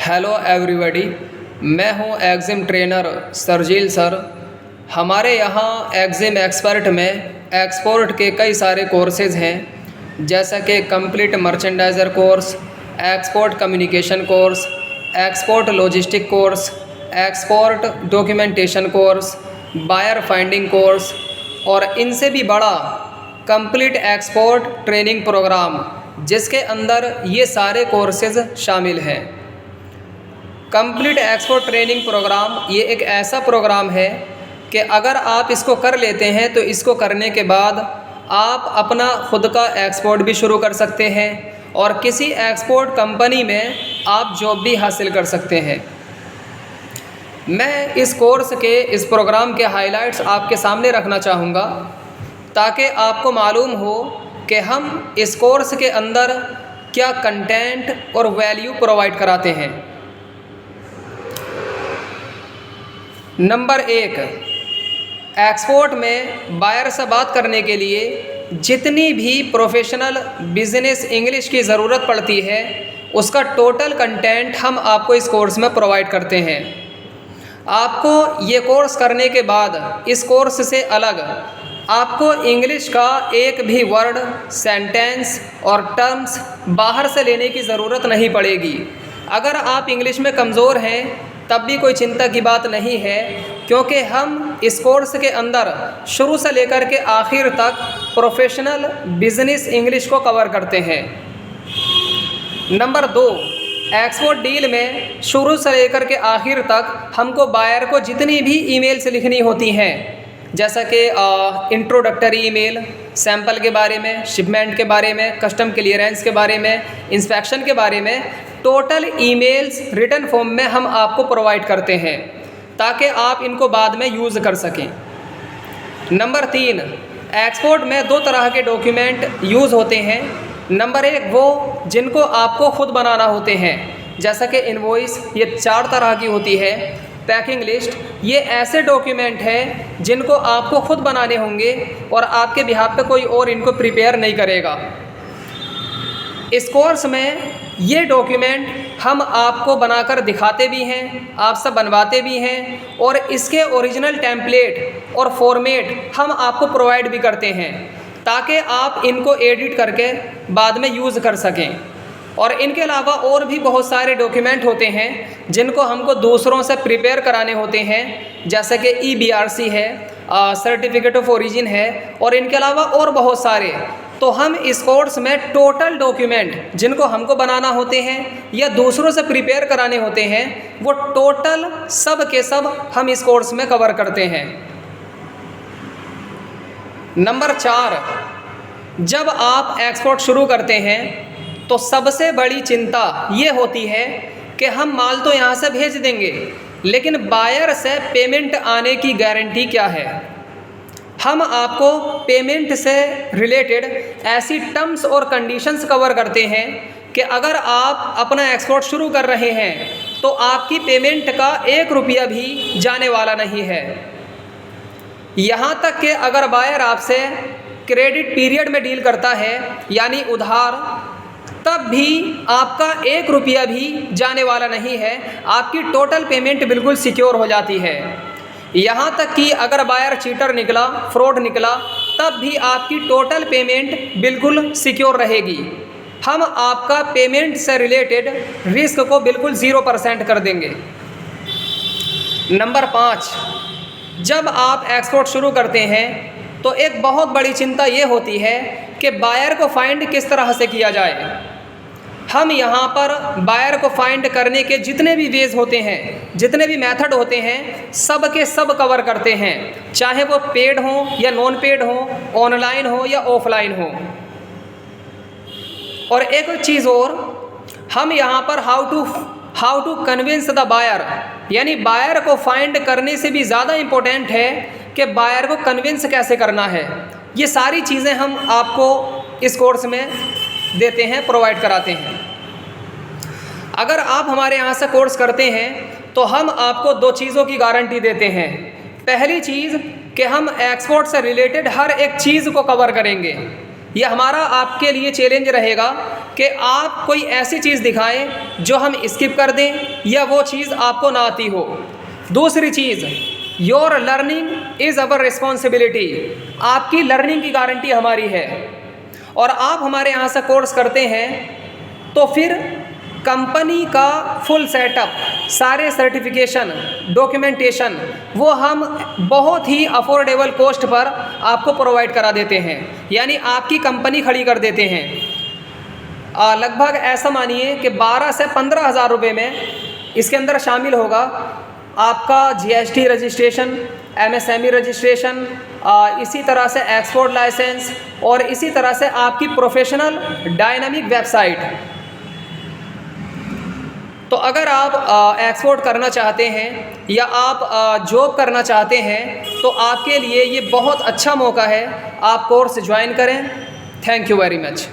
Hello everybody, मैं हूं exam trainer Sharjeel sir. हमारे यहाँ एग्ज़ाम एक्सपर्ट में एक्सपोर्ट के कई सारे कोर्सेज़ हैं, जैसा कि complete merchandiser course, export communication course, export logistic course, export documentation course, buyer finding course और इनसे भी बड़ा कंप्लीट एक्सपोर्ट ट्रेनिंग प्रोग्राम, जिसके अंदर ये सारे कोर्सेज़ शामिल हैं। कंप्लीट एक्सपोर्ट ट्रेनिंग प्रोग्राम ये एक ऐसा प्रोग्राम है कि अगर आप इसको कर लेते हैं तो इसको करने के बाद आप अपना ख़ुद का एक्सपोर्ट भी शुरू कर सकते हैं और किसी एक्सपोर्ट कंपनी में आप जॉब भी हासिल कर सकते हैं। मैं इस कोर्स के इस प्रोग्राम के हाइलाइट्स आपके सामने रखना चाहूँगा ताकि आपको मालूम हो कि हम इस कोर्स के अंदर क्या कंटेंट और वैल्यू प्रोवाइड कराते हैं। नंबर 1, एक्सपोर्ट में बायर से बात करने के लिए जितनी भी प्रोफेशनल बिजनेस इंग्लिश की ज़रूरत पड़ती है उसका टोटल कंटेंट हम आपको इस कोर्स में प्रोवाइड करते हैं। आपको ये कोर्स करने के बाद इस कोर्स से अलग आपको इंग्लिश का एक भी वर्ड, सेंटेंस और टर्म्स बाहर से लेने की ज़रूरत नहीं पड़ेगी। अगर आप इंग्लिश में कमज़ोर हैं तब भी कोई चिंता की बात नहीं है, क्योंकि हम इस कोर्स के अंदर शुरू से लेकर के आखिर तक प्रोफेशनल बिजनेस इंग्लिश को कवर करते हैं। नंबर 2, एक्सपोर्ट डील में शुरू से लेकर के आखिर तक हमको बायर को जितनी भी ईमेल्स लिखनी होती हैं, जैसा कि इंट्रोडक्टरी ईमेल, सैंपल के बारे में, शिपमेंट के बारे में, कस्टम क्लियरेंस के बारे में, इंस्पेक्शन के बारे में, टोटल ईमेल्स रिटन फॉर्म में हम आपको प्रोवाइड करते हैं ताकि आप इनको बाद में यूज़ कर सकें। नंबर 3, एक्सपोर्ट में 2 तरह के डॉक्यूमेंट यूज़ होते हैं। नंबर 1 वो जिनको आपको ख़ुद बनाना होते हैं, जैसा कि इनवॉइस, ये 4 तरह की होती है। पैकिंग लिस्ट, ये ऐसे डॉक्यूमेंट हैं जिनको आपको ख़ुद बनाने होंगे और आपके बिहाफ पे कोई और इनको प्रिपेयर नहीं करेगा। इस कोर्स में ये डॉक्यूमेंट हम आपको बनाकर दिखाते भी हैं, आपसे बनवाते भी हैं और इसके ओरिजिनल टेम्पलेट और फॉर्मेट हम आपको प्रोवाइड भी करते हैं ताकि आप इनको एडिट करके बाद में यूज़ कर सकें। और इनके अलावा और भी बहुत सारे डॉक्यूमेंट होते हैं जिनको हमको दूसरों से प्रिपेयर कराने होते हैं, जैसे कि EBRC है, सर्टिफिकेट ऑफ ओरिजिन है और इनके अलावा और बहुत सारे। तो हम इस कोर्स में टोटल डॉक्यूमेंट जिनको हमको बनाना होते हैं या दूसरों से प्रिपेयर कराने होते हैं, वो टोटल सब के सब हम इस कोर्स में कवर करते हैं। नंबर 4, जब आप एक्सपोर्ट शुरू करते हैं तो सबसे बड़ी चिंता ये होती है कि हम माल तो यहाँ से भेज देंगे, लेकिन बायर से पेमेंट आने की गारंटी क्या है। हम आपको पेमेंट से रिलेटेड ऐसी टर्म्स और कंडीशंस कवर करते हैं कि अगर आप अपना एक्सपोर्ट शुरू कर रहे हैं तो आपकी पेमेंट का 1 रुपया भी जाने वाला नहीं है। यहाँ तक कि अगर बायर आपसे क्रेडिट पीरियड में डील करता है, यानी उधार, तब भी आपका 1 रुपया भी जाने वाला नहीं है। आपकी टोटल पेमेंट बिल्कुल सिक्योर हो जाती है। यहाँ तक कि अगर बायर चीटर निकला, फ्रॉड निकला, तब भी आपकी टोटल पेमेंट बिल्कुल सिक्योर रहेगी। हम आपका पेमेंट से रिलेटेड रिस्क को बिल्कुल 0% कर देंगे। नंबर 5, जब आप एक्सपोर्ट शुरू करते हैं तो एक बहुत बड़ी चिंता ये होती है कि बायर को फाइंड किस तरह से किया जाए। हम यहाँ पर बायर को फाइंड करने के जितने भी वेज होते हैं, जितने भी मेथड होते हैं, सब के सब कवर करते हैं, चाहे वो पेड हो या नॉन पेड हो, ऑनलाइन हो या ऑफलाइन हो। और एक चीज़ और, हम यहाँ पर how to convince the buyer, यानी बायर को फाइंड करने से भी ज़्यादा इम्पोर्टेंट है कि बायर को कन्विंस कैसे करना है। ये सारी चीज़ें हम आपको इस कोर्स में देते हैं, प्रोवाइड कराते हैं। अगर आप हमारे यहाँ से कोर्स करते हैं तो हम आपको 2 चीज़ों की गारंटी देते हैं। पहली चीज़ कि हम एक्सपोर्ट से रिलेटेड हर एक चीज़ को कवर करेंगे, यह हमारा आपके लिए चैलेंज रहेगा कि आप कोई ऐसी चीज़ दिखाएं जो हम स्किप कर दें या वो चीज़ आपको ना आती हो। दूसरी चीज़, your learning is our responsibility, आपकी लर्निंग की गारंटी हमारी है। और आप हमारे यहाँ से कोर्स करते हैं तो फिर कंपनी का फुल सेटअप, सारे सर्टिफिकेशन, डॉक्यूमेंटेशन वो हम बहुत ही अफोर्डेबल कॉस्ट पर आपको प्रोवाइड करा देते हैं, यानी आपकी कंपनी खड़ी कर देते हैं। लगभग ऐसा मानिए कि 12 से 15 हज़ार रुपये में इसके अंदर शामिल होगा आपका GST रजिस्ट्रेशन, MSME रजिस्ट्रेशन, इसी तरह से एक्सपोर्ट लाइसेंस और इसी तरह से आपकी प्रोफेशनल डायनामिक वेबसाइट। तो अगर आप एक्सपोर्ट करना चाहते हैं या आप जॉब करना चाहते हैं तो आपके लिए ये बहुत अच्छा मौका है, आप कोर्स ज्वाइन करें। Thank you very much.